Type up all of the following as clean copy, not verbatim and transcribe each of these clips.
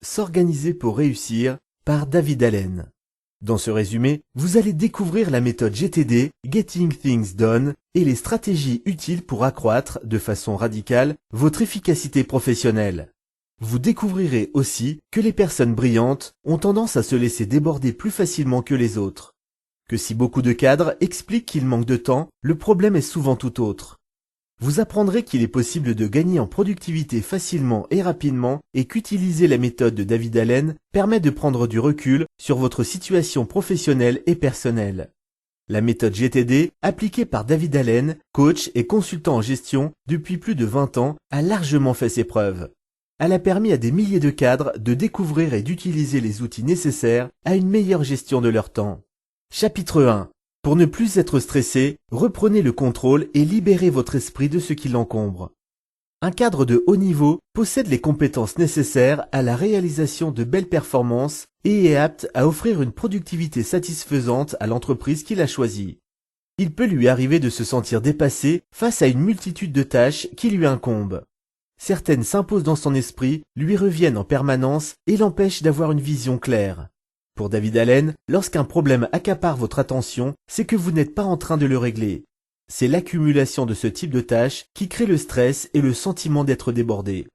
S'organiser pour réussir par David Allen. Dans ce résumé, vous allez découvrir la méthode GTD, Getting Things Done, et les stratégies utiles pour accroître, de façon radicale, votre efficacité professionnelle. Vous découvrirez aussi que les personnes brillantes ont tendance à se laisser déborder plus facilement que les autres. Que si beaucoup de cadres expliquent qu'il manque de temps, le problème est souvent tout autre. Vous apprendrez qu'il est possible de gagner en productivité facilement et rapidement et qu'utiliser la méthode de David Allen permet de prendre du recul sur votre situation professionnelle et personnelle. La méthode GTD, appliquée par David Allen, coach et consultant en gestion depuis plus de 20 ans, a largement fait ses preuves. Elle a permis à des milliers de cadres de découvrir et d'utiliser les outils nécessaires à une meilleure gestion de leur temps. Chapitre 1. Pour ne plus être stressé, reprenez le contrôle et libérez votre esprit de ce qui l'encombre. Un cadre de haut niveau possède les compétences nécessaires à la réalisation de belles performances et est apte à offrir une productivité satisfaisante à l'entreprise qu'il a choisie. Il peut lui arriver de se sentir dépassé face à une multitude de tâches qui lui incombent. Certaines s'imposent dans son esprit, lui reviennent en permanence et l'empêchent d'avoir une vision claire. Pour David Allen, lorsqu'un problème accapare votre attention, c'est que vous n'êtes pas en train de le régler. C'est l'accumulation de ce type de tâches qui crée le stress et le sentiment d'être débordé.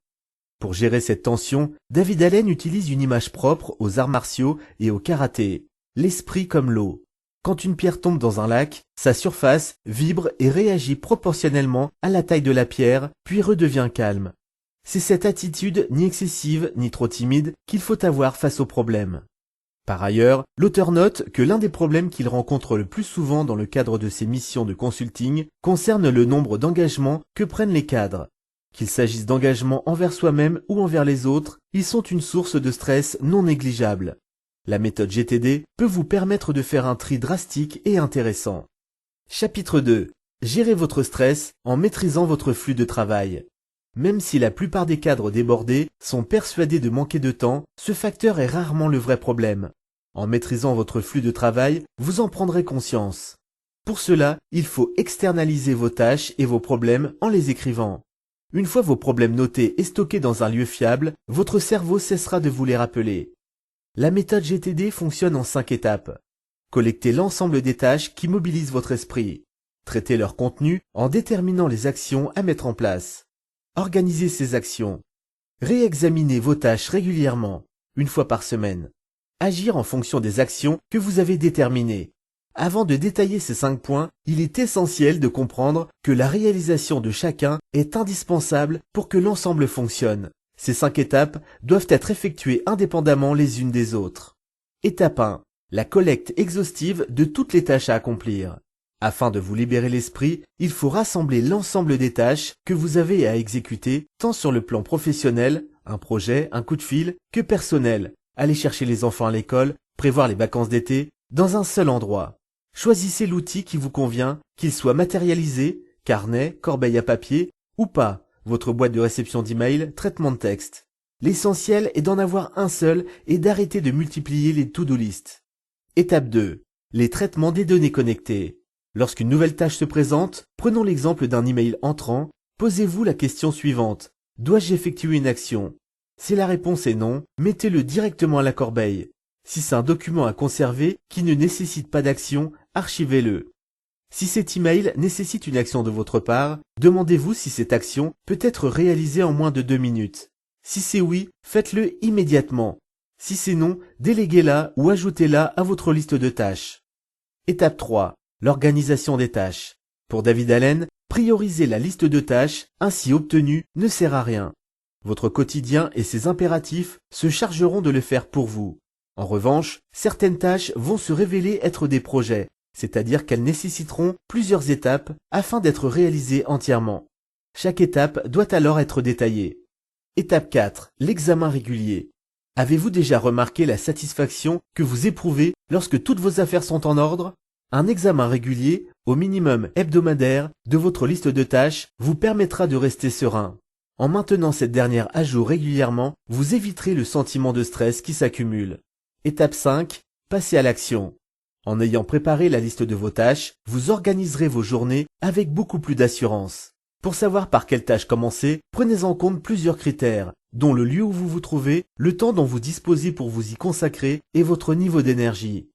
Pour gérer cette tension, David Allen utilise une image propre aux arts martiaux et au karaté, l'esprit comme l'eau. Quand une pierre tombe dans un lac, sa surface vibre et réagit proportionnellement à la taille de la pierre, puis redevient calme. C'est cette attitude ni excessive ni trop timide qu'il faut avoir face au problème. Par ailleurs, l'auteur note que l'un des problèmes qu'il rencontre le plus souvent dans le cadre de ses missions de consulting concerne le nombre d'engagements que prennent les cadres. Qu'il s'agisse d'engagements envers soi-même ou envers les autres, ils sont une source de stress non négligeable. La méthode GTD peut vous permettre de faire un tri drastique et intéressant. Chapitre 2. Gérez votre stress en maîtrisant votre flux de travail. Même si la plupart des cadres débordés sont persuadés de manquer de temps, ce facteur est rarement le vrai problème. En maîtrisant votre flux de travail, vous en prendrez conscience. Pour cela, il faut externaliser vos tâches et vos problèmes en les écrivant. Une fois vos problèmes notés et stockés dans un lieu fiable, votre cerveau cessera de vous les rappeler. La méthode GTD fonctionne en 5 étapes. Collectez l'ensemble des tâches qui mobilisent votre esprit. Traitez leur contenu en déterminant les actions à mettre en place. Organisez ces actions. Réexaminez vos tâches régulièrement, une fois par semaine. Agir en fonction des actions que vous avez déterminées. Avant de détailler ces 5 points, il est essentiel de comprendre que la réalisation de chacun est indispensable pour que l'ensemble fonctionne. Ces 5 étapes doivent être effectuées indépendamment les unes des autres. Étape 1. La collecte exhaustive de toutes les tâches à accomplir. Afin de vous libérer l'esprit, il faut rassembler l'ensemble des tâches que vous avez à exécuter, tant sur le plan professionnel, un projet, un coup de fil, que personnel, aller chercher les enfants à l'école, prévoir les vacances d'été, dans un seul endroit. Choisissez l'outil qui vous convient, qu'il soit matérialisé, carnet, corbeille à papier, ou pas, votre boîte de réception d'email, traitement de texte. L'essentiel est d'en avoir un seul et d'arrêter de multiplier les to-do list. Étape 2. Les traitements des données connectées. Lorsqu'une nouvelle tâche se présente, prenons l'exemple d'un email entrant, posez-vous la question suivante. Dois-je effectuer une action? Si la réponse est non, mettez-le directement à la corbeille. Si c'est un document à conserver qui ne nécessite pas d'action, archivez-le. Si cet email nécessite une action de votre part, demandez-vous si cette action peut être réalisée en moins de 2 minutes. Si c'est oui, faites-le immédiatement. Si c'est non, déléguez-la ou ajoutez-la à votre liste de tâches. Étape 3. L'organisation des tâches. Pour David Allen, prioriser la liste de tâches ainsi obtenue ne sert à rien. Votre quotidien et ses impératifs se chargeront de le faire pour vous. En revanche, certaines tâches vont se révéler être des projets, c'est-à-dire qu'elles nécessiteront plusieurs étapes afin d'être réalisées entièrement. Chaque étape doit alors être détaillée. Étape 4. L'examen régulier. Avez-vous déjà remarqué la satisfaction que vous éprouvez lorsque toutes vos affaires sont en ordre? Un examen régulier, au minimum hebdomadaire, de votre liste de tâches vous permettra de rester serein. En maintenant cette dernière à jour régulièrement, vous éviterez le sentiment de stress qui s'accumule. Étape 5. Passez à l'action. En ayant préparé la liste de vos tâches, vous organiserez vos journées avec beaucoup plus d'assurance. Pour savoir par quelle tâche commencer, prenez en compte plusieurs critères. dont le lieu où vous vous trouvez, le temps dont vous disposez pour vous y consacrer et votre niveau d'énergie.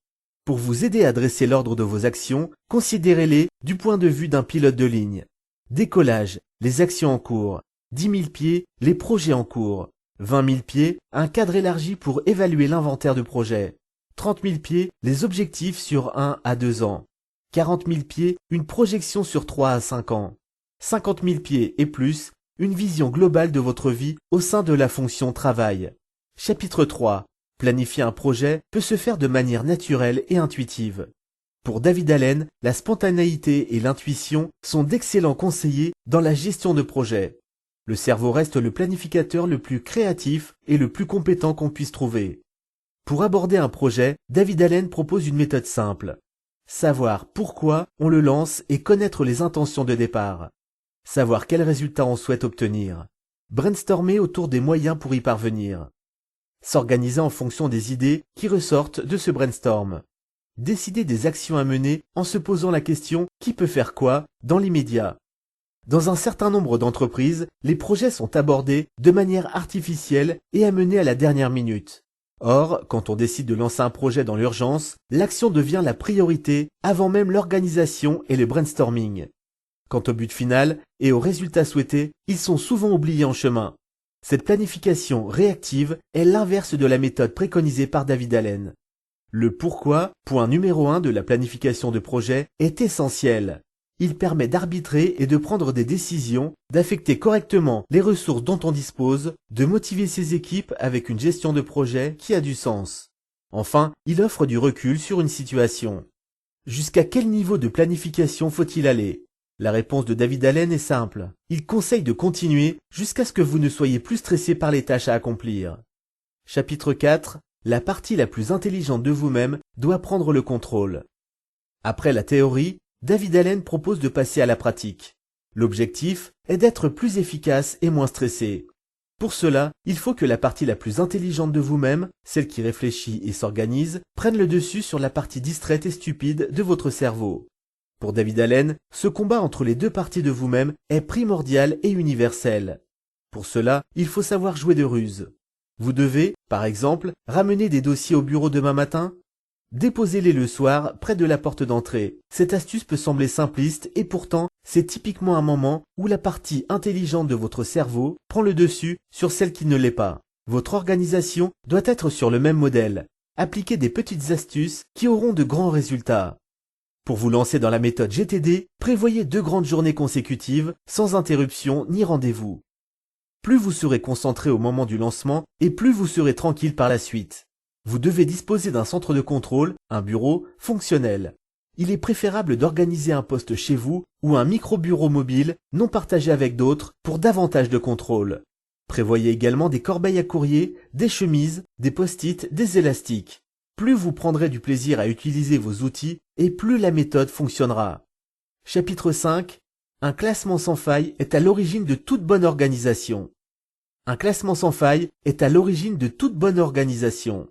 Pour vous aider à dresser l'ordre de vos actions, considérez-les du point de vue d'un pilote de ligne. Décollage, les actions en cours. 10 000 pieds, les projets en cours. 20 000 pieds, un cadre élargi pour évaluer l'inventaire de projets. 30 000 pieds, les objectifs sur 1 à 2 ans. 40 000 pieds, une projection sur 3 à 5 ans. 50 000 pieds et plus, une vision globale de votre vie au sein de la fonction travail. Chapitre 3. Planifier un projet peut se faire de manière naturelle et intuitive. Pour David Allen, la spontanéité et l'intuition sont d'excellents conseillers dans la gestion de projet. Le cerveau reste le planificateur le plus créatif et le plus compétent qu'on puisse trouver. Pour aborder un projet, David Allen propose une méthode simple. Savoir pourquoi on le lance et connaître les intentions de départ. Savoir quels résultats on souhaite obtenir. Brainstormer autour des moyens pour y parvenir. S'organiser en fonction des idées qui ressortent de ce brainstorm. Décider des actions à mener en se posant la question qui peut faire quoi dans l'immédiat. Dans un certain nombre d'entreprises, les projets sont abordés de manière artificielle et amenés à la dernière minute. Or, quand on décide de lancer un projet dans l'urgence, l'action devient la priorité avant même l'organisation et le brainstorming. Quant au but final et aux résultats souhaités, ils sont souvent oubliés en chemin. Cette planification réactive est l'inverse de la méthode préconisée par David Allen. Le pourquoi, point numéro 1 de la planification de projet, est essentiel. Il permet d'arbitrer et de prendre des décisions, d'affecter correctement les ressources dont on dispose, de motiver ses équipes avec une gestion de projet qui a du sens. Enfin, il offre du recul sur une situation. Jusqu'à quel niveau de planification faut-il aller ? La réponse de David Allen est simple. Il conseille de continuer jusqu'à ce que vous ne soyez plus stressé par les tâches à accomplir. Chapitre 4. La partie la plus intelligente de vous-même doit prendre le contrôle. Après la théorie, David Allen propose de passer à la pratique. L'objectif est d'être plus efficace et moins stressé. Pour cela, il faut que la partie la plus intelligente de vous-même, celle qui réfléchit et s'organise, prenne le dessus sur la partie distraite et stupide de votre cerveau. Pour David Allen, ce combat entre les deux parties de vous-même est primordial et universel. Pour cela, il faut savoir jouer de ruse. Vous devez, par exemple, ramener des dossiers au bureau demain matin. Déposez-les le soir, près de la porte d'entrée. Cette astuce peut sembler simpliste et pourtant, c'est typiquement un moment où la partie intelligente de votre cerveau prend le dessus sur celle qui ne l'est pas. Votre organisation doit être sur le même modèle. Appliquez des petites astuces qui auront de grands résultats. Pour vous lancer dans la méthode GTD, prévoyez 2 grandes journées consécutives, sans interruption ni rendez-vous. Plus vous serez concentré au moment du lancement et plus vous serez tranquille par la suite. Vous devez disposer d'un centre de contrôle, un bureau, fonctionnel. Il est préférable d'organiser un poste chez vous ou un micro-bureau mobile non partagé avec d'autres pour davantage de contrôle. Prévoyez également des corbeilles à courrier, des chemises, des post-it, des élastiques. Plus vous prendrez du plaisir à utiliser vos outils et plus la méthode fonctionnera. Chapitre 5. Un classement sans faille est à l'origine de toute bonne organisation. Un classement sans faille est à l'origine de toute bonne organisation.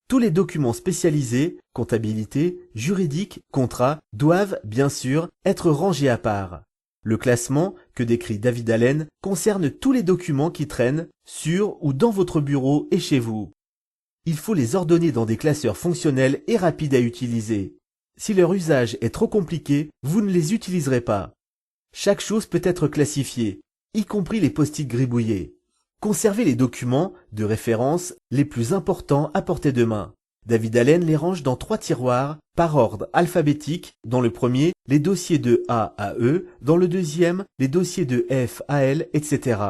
Tous les documents spécialisés, comptabilité, juridique, contrat, doivent, bien sûr, être rangés à part. Le classement, que décrit David Allen, concerne tous les documents qui traînent sur ou dans votre bureau et chez vous. Il faut les ordonner dans des classeurs fonctionnels et rapides à utiliser. Si leur usage est trop compliqué, vous ne les utiliserez pas. Chaque chose peut être classifiée, y compris les post-it gribouillés. Conservez les documents, de référence, les plus importants à portée de main. David Allen les range dans 3 tiroirs, par ordre alphabétique, dans le premier, les dossiers de A à E, dans le deuxième, les dossiers de F à L, etc.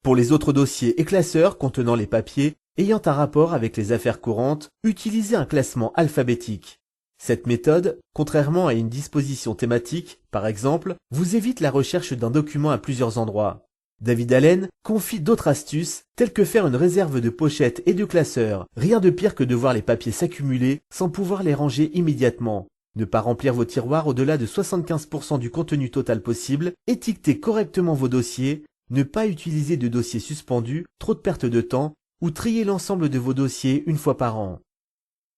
Pour les autres dossiers et classeurs contenant les papiers ayant un rapport avec les affaires courantes, utilisez un classement alphabétique. Cette méthode, contrairement à une disposition thématique, par exemple, vous évite la recherche d'un document à plusieurs endroits. David Allen confie d'autres astuces, telles que faire une réserve de pochettes et de classeurs. Rien de pire que de voir les papiers s'accumuler sans pouvoir les ranger immédiatement. Ne pas remplir vos tiroirs au-delà de 75% du contenu total possible, étiqueter correctement vos dossiers, ne pas utiliser de dossiers suspendus, trop de perte de temps, ou trier l'ensemble de vos dossiers une fois par an.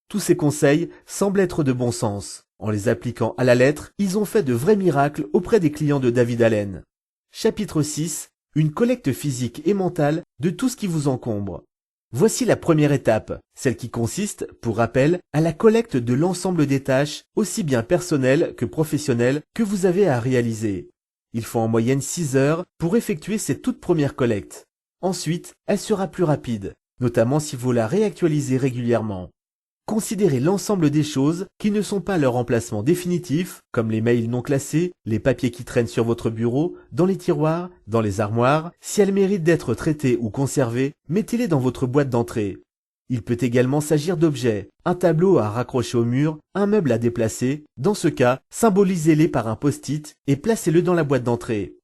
Tous ces conseils semblent être de bon sens. En les appliquant à la lettre, ils ont fait de vrais miracles auprès des clients de David Allen. Chapitre 6. une collecte physique et mentale de tout ce qui vous encombre. Voici la première étape, celle qui consiste, pour rappel, à la collecte de l'ensemble des tâches, aussi bien personnelles que professionnelles, que vous avez à réaliser. Il faut en moyenne 6 heures pour effectuer cette toute première collecte. Ensuite, elle sera plus rapide, notamment si vous la réactualisez régulièrement. Considérez l'ensemble des choses qui ne sont pas leur emplacement définitif, comme les mails non classés, les papiers qui traînent sur votre bureau, dans les tiroirs, dans les armoires. Si elles méritent d'être traitées ou conservées, mettez-les dans votre boîte d'entrée. Il peut également s'agir d'objets, un tableau à raccrocher au mur, un meuble à déplacer. Dans ce cas, symbolisez-les par un post-it et placez-le dans la boîte d'entrée.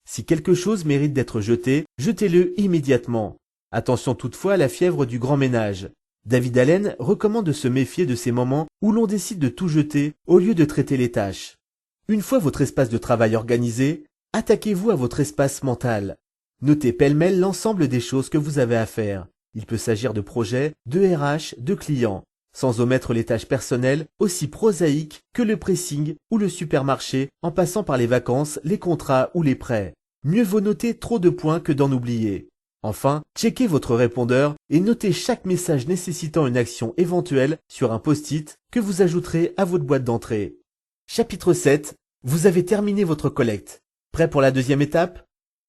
Si quelque chose mérite d'être jeté, jetez-le immédiatement. Attention toutefois à la fièvre du grand ménage. David Allen recommande de se méfier de ces moments où l'on décide de tout jeter au lieu de traiter les tâches. Une fois votre espace de travail organisé, attaquez-vous à votre espace mental. Notez pêle-mêle l'ensemble des choses que vous avez à faire. Il peut s'agir de projets, de RH, de clients, sans omettre les tâches personnelles aussi prosaïques que le pressing ou le supermarché, en passant par les vacances, les contrats ou les prêts. Mieux vaut noter trop de points que d'en oublier. Enfin, checkez votre répondeur et notez chaque message nécessitant une action éventuelle sur un post-it que vous ajouterez à votre boîte d'entrée. Chapitre 7. Vous avez terminé votre collecte. Prêt pour la deuxième étape?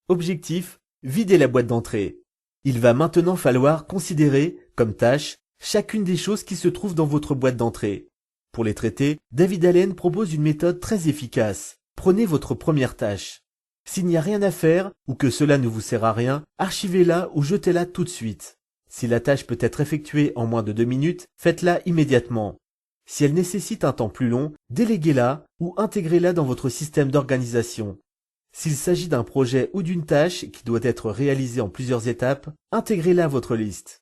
Objectif: videz la boîte d'entrée. Il va maintenant falloir considérer, comme tâche, chacune des choses qui se trouvent dans votre boîte d'entrée. Pour les traiter, David Allen propose une méthode très efficace. Prenez votre première tâche. S'il n'y a rien à faire, ou que cela ne vous sert à rien, archivez-la ou jetez-la tout de suite. Si la tâche peut être effectuée en moins de 2 minutes, faites-la immédiatement. Si elle nécessite un temps plus long, déléguez-la ou intégrez-la dans votre système d'organisation. S'il s'agit d'un projet ou d'une tâche qui doit être réalisée en plusieurs étapes, intégrez-la à votre liste.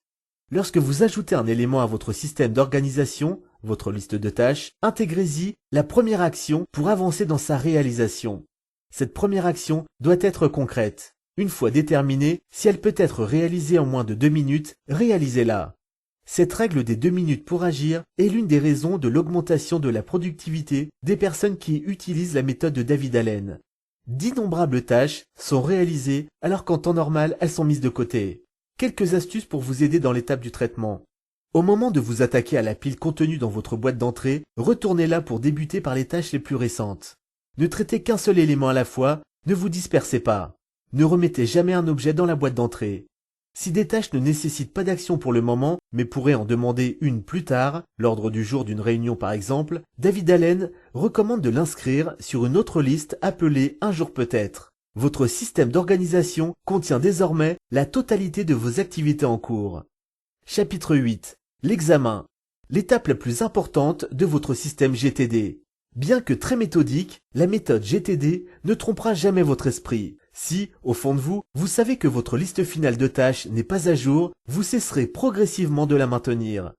Lorsque vous ajoutez un élément à votre système d'organisation, votre liste de tâches, intégrez-y la première action pour avancer dans sa réalisation. Cette première action doit être concrète. Une fois déterminée, si elle peut être réalisée en moins de 2 minutes, réalisez-la. Cette règle des 2 minutes pour agir est l'une des raisons de l'augmentation de la productivité des personnes qui utilisent la méthode de David Allen. D'innombrables tâches sont réalisées alors qu'en temps normal elles sont mises de côté. Quelques astuces pour vous aider dans l'étape du traitement. Au moment de vous attaquer à la pile contenue dans votre boîte d'entrée, retournez-la pour débuter par les tâches les plus récentes. Ne traitez qu'un seul élément à la fois, ne vous dispersez pas. Ne remettez jamais un objet dans la boîte d'entrée. Si des tâches ne nécessitent pas d'action pour le moment, mais pourraient en demander une plus tard, l'ordre du jour d'une réunion par exemple, David Allen recommande de l'inscrire sur une autre liste appelée Un jour peut-être. Votre système d'organisation contient désormais la totalité de vos activités en cours. Chapitre 8. L'examen. L'étape la plus importante de votre système GTD. Bien que très méthodique, la méthode GTD ne trompera jamais votre esprit. Si, au fond de vous, vous savez que votre liste finale de tâches n'est pas à jour, vous cesserez progressivement de la maintenir.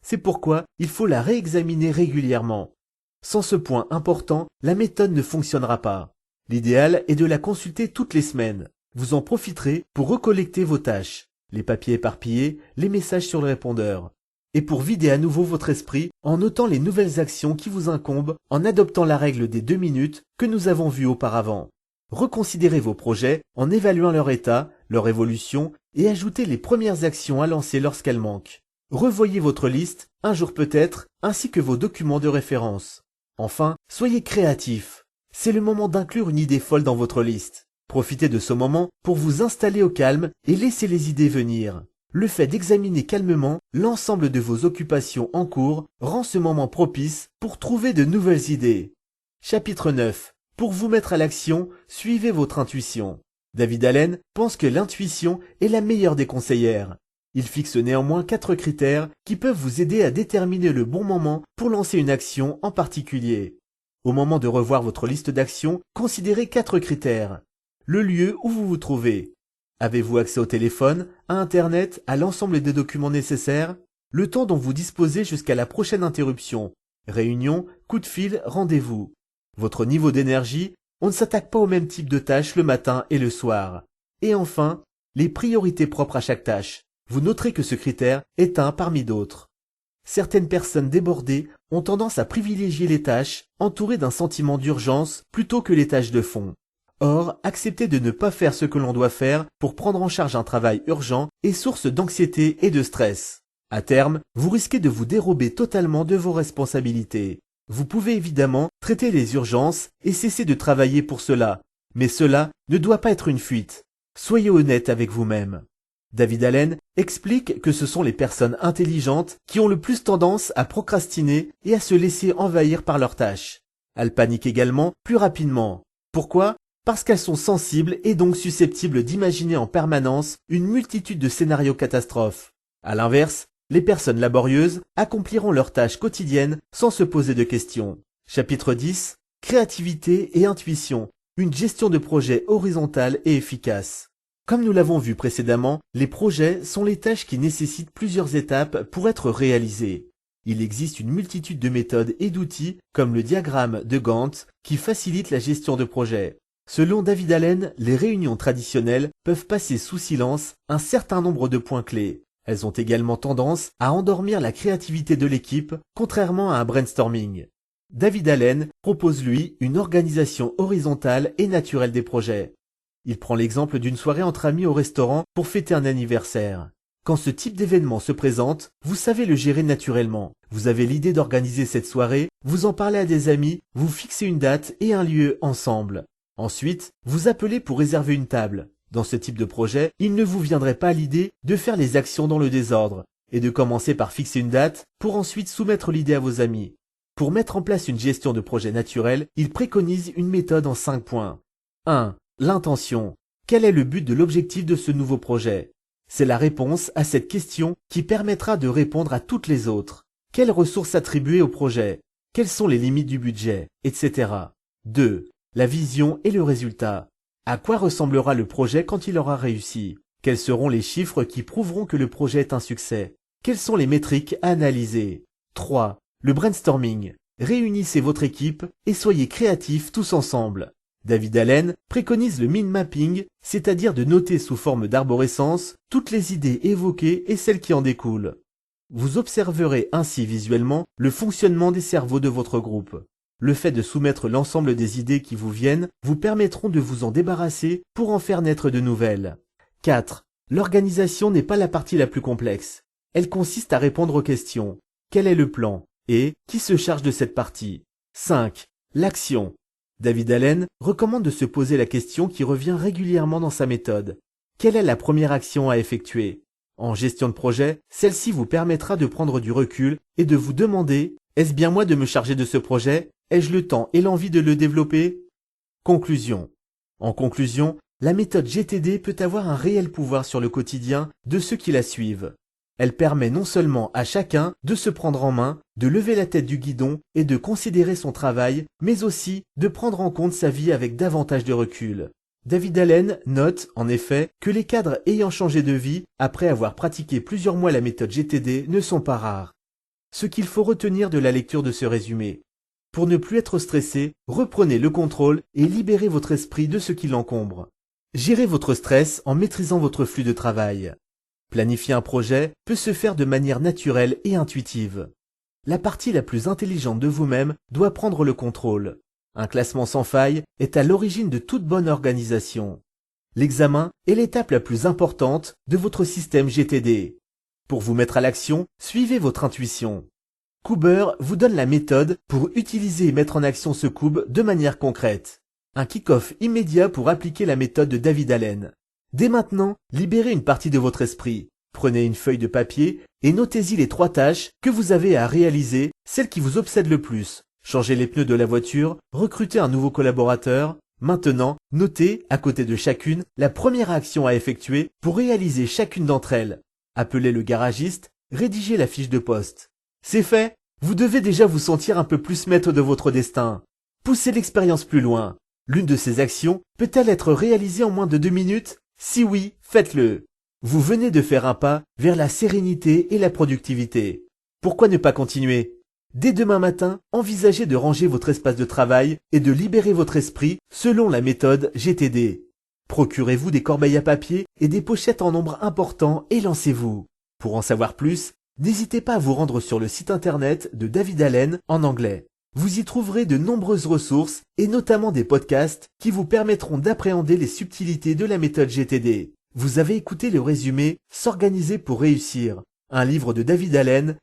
C'est pourquoi il faut la réexaminer régulièrement. Sans ce point important, la méthode ne fonctionnera pas. L'idéal est de la consulter toutes les semaines. Vous en profiterez pour recollecter vos tâches, les papiers éparpillés, les messages sur le répondeur. Et pour vider à nouveau votre esprit en notant les nouvelles actions qui vous incombent en adoptant la règle des 2 minutes que nous avons vue auparavant. Reconsidérez vos projets en évaluant leur état, leur évolution et ajoutez les premières actions à lancer lorsqu'elles manquent. Revoyez votre liste, un jour peut-être, ainsi que vos documents de référence. Enfin, soyez créatifs. C'est le moment d'inclure une idée folle dans votre liste. Profitez de ce moment pour vous installer au calme et laisser les idées venir. Le fait d'examiner calmement l'ensemble de vos occupations en cours rend ce moment propice pour trouver de nouvelles idées. Chapitre 9. Pour vous mettre à l'action, suivez votre intuition. David Allen pense que l'intuition est la meilleure des conseillères. Il fixe néanmoins 4 critères qui peuvent vous aider à déterminer le bon moment pour lancer une action en particulier. Au moment de revoir votre liste d'actions, considérez 4 critères. Le lieu où vous vous trouvez. Avez-vous accès au téléphone, à Internet, à l'ensemble des documents nécessaires? Le temps dont vous disposez jusqu'à la prochaine interruption. Réunion, coup de fil, rendez-vous. Votre niveau d'énergie, on ne s'attaque pas au même type de tâches le matin et le soir. Et enfin, les priorités propres à chaque tâche. Vous noterez que ce critère est un parmi d'autres. Certaines personnes débordées ont tendance à privilégier les tâches entourées d'un sentiment d'urgence plutôt que les tâches de fond. Or, accepter de ne pas faire ce que l'on doit faire pour prendre en charge un travail urgent est source d'anxiété et de stress. À terme, vous risquez de vous dérober totalement de vos responsabilités. Vous pouvez évidemment traiter les urgences et cesser de travailler pour cela, mais cela ne doit pas être une fuite. Soyez honnête avec vous-même. David Allen explique que ce sont les personnes intelligentes qui ont le plus tendance à procrastiner et à se laisser envahir par leurs tâches. Elles paniquent également plus rapidement. Pourquoi ? Parce qu'elles sont sensibles et donc susceptibles d'imaginer en permanence une multitude de scénarios catastrophes. À l'inverse, les personnes laborieuses accompliront leurs tâches quotidiennes sans se poser de questions. Chapitre 10. Créativité et intuition. Une gestion de projet horizontale et efficace. Comme nous l'avons vu précédemment, les projets sont les tâches qui nécessitent plusieurs étapes pour être réalisées. Il existe une multitude de méthodes et d'outils, comme le diagramme de Gantt, qui facilitent la gestion de projet. Selon David Allen, les réunions traditionnelles peuvent passer sous silence un certain nombre de points clés. Elles ont également tendance à endormir la créativité de l'équipe, contrairement à un brainstorming. David Allen propose lui une organisation horizontale et naturelle des projets. Il prend l'exemple d'une soirée entre amis au restaurant pour fêter un anniversaire. Quand ce type d'événement se présente, vous savez le gérer naturellement. Vous avez l'idée d'organiser cette soirée, vous en parlez à des amis, vous fixez une date et un lieu ensemble. Ensuite, vous appelez pour réserver une table. Dans ce type de projet, il ne vous viendrait pas l'idée de faire les actions dans le désordre et de commencer par fixer une date pour ensuite soumettre l'idée à vos amis. Pour mettre en place une gestion de projet naturelle, il préconise une méthode en 5 points. 1. L'intention. Quel est le but de l'objectif de ce nouveau projet ? C'est la réponse à cette question qui permettra de répondre à toutes les autres. Quelles ressources attribuer au projet ? Quelles sont les limites du budget, etc. 2. La vision et le résultat. À quoi ressemblera le projet quand il aura réussi ? Quels seront les chiffres qui prouveront que le projet est un succès ? Quelles sont les métriques à analyser ? 3. Le brainstorming. Réunissez votre équipe et soyez créatifs tous ensemble. David Allen préconise le mind mapping, c'est-à-dire de noter sous forme d'arborescence toutes les idées évoquées et celles qui en découlent. Vous observerez ainsi visuellement le fonctionnement des cerveaux de votre groupe. Le fait de soumettre l'ensemble des idées qui vous viennent vous permettront de vous en débarrasser pour en faire naître de nouvelles. 4. L'organisation n'est pas la partie la plus complexe. Elle consiste à répondre aux questions. Quel est le plan ? Et qui se charge de cette partie ? 5. L'action. David Allen recommande de se poser la question qui revient régulièrement dans sa méthode. Quelle est la première action à effectuer ? En gestion de projet, celle-ci vous permettra de prendre du recul et de vous demander « Est-ce bien moi de me charger de ce projet ? Ai-je le temps et l'envie de le développer ?» Conclusion. En conclusion, la méthode GTD peut avoir un réel pouvoir sur le quotidien de ceux qui la suivent. Elle permet non seulement à chacun de se prendre en main, de lever la tête du guidon et de considérer son travail, mais aussi de prendre en compte sa vie avec davantage de recul. David Allen note, en effet, que les cadres ayant changé de vie après avoir pratiqué plusieurs mois la méthode GTD ne sont pas rares. Ce qu'il faut retenir de la lecture de ce résumé. Pour ne plus être stressé, reprenez le contrôle et libérez votre esprit de ce qui l'encombre. Gérez votre stress en maîtrisant votre flux de travail. Planifier un projet peut se faire de manière naturelle et intuitive. La partie la plus intelligente de vous-même doit prendre le contrôle. Un classement sans faille est à l'origine de toute bonne organisation. L'examen est l'étape la plus importante de votre système GTD. Pour vous mettre à l'action, suivez votre intuition. Cooper vous donne la méthode pour utiliser et mettre en action ce cube de manière concrète. Un kick-off immédiat pour appliquer la méthode de David Allen. Dès maintenant, libérez une partie de votre esprit. Prenez une feuille de papier et notez-y les 3 tâches que vous avez à réaliser, celles qui vous obsèdent le plus. Changez les pneus de la voiture, recrutez un nouveau collaborateur. Maintenant, notez, à côté de chacune, la première action à effectuer pour réaliser chacune d'entre elles. Appelez le garagiste, rédigez la fiche de poste. C'est fait, vous devez déjà vous sentir un peu plus maître de votre destin. Poussez l'expérience plus loin. L'une de ces actions peut-elle être réalisée en moins de 2 minutes ? Si oui, faites-le. Vous venez de faire un pas vers la sérénité et la productivité. Pourquoi ne pas continuer ? Dès demain matin, envisagez de ranger votre espace de travail et de libérer votre esprit selon la méthode GTD. Procurez-vous des corbeilles à papier et des pochettes en nombre important et lancez-vous. Pour en savoir plus, n'hésitez pas à vous rendre sur le site internet de David Allen en anglais. Vous y trouverez de nombreuses ressources et notamment des podcasts qui vous permettront d'appréhender les subtilités de la méthode GTD. Vous avez écouté le résumé S'organiser pour réussir, un livre de David Allen